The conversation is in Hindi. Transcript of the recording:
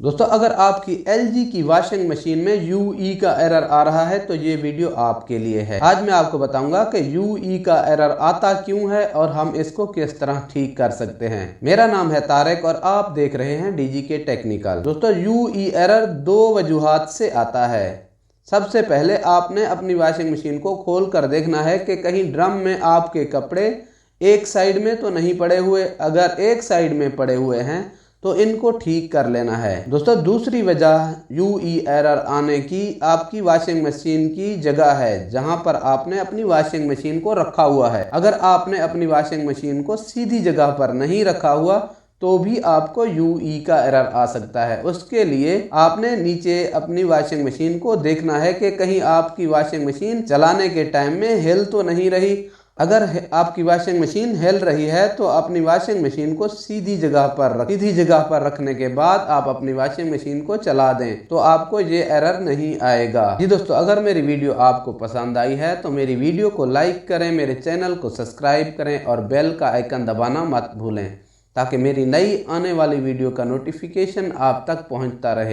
दोस्तों अगर आपकी LG की वॉशिंग मशीन में UE का एरर आ रहा है तो ये वीडियो आपके लिए है। आज मैं आपको बताऊंगा कि UE का एरर आता क्यों है और हम इसको किस तरह ठीक कर सकते हैं। मेरा नाम है तारिक और आप देख रहे हैं DGK टेक्निकल। दोस्तों UE एरर दो वजूहात से आता है। सबसे पहले आपने अपनी वॉशिंग मशीन को खोल कर देखना है कि कहीं ड्रम में आपके कपड़े एक साइड में तो नहीं पड़े हुए। अगर एक साइड में पड़े हुए हैं तो इनको ठीक कर लेना है। दोस्तों दूसरी वजह UE एरर आने की आपकी वॉशिंग मशीन की जगह है जहां पर आपने अपनी वॉशिंग मशीन को रखा हुआ है। अगर आपने अपनी वॉशिंग मशीन को सीधी जगह पर नहीं रखा हुआ तो भी आपको UE का एरर आ सकता है। उसके लिए आपने नीचे अपनी वॉशिंग मशीन को देखना है कि कहीं आपकी वॉशिंग मशीन चलाने के टाइम में हिल तो नहीं रही। अगर आपकी वॉशिंग मशीन हिल रही है तो अपनी वॉशिंग मशीन को सीधी जगह पर रखने के बाद आप अपनी वॉशिंग मशीन को चला दें तो आपको ये एरर नहीं आएगा। जी दोस्तों, अगर मेरी वीडियो आपको पसंद आई है तो मेरी वीडियो को लाइक करें, मेरे चैनल को सब्सक्राइब करें और बेल का आइकन दबाना मत भूलें ताकि मेरी नई आने वाली वीडियो का नोटिफिकेशन आप तक पहुंचता रहे।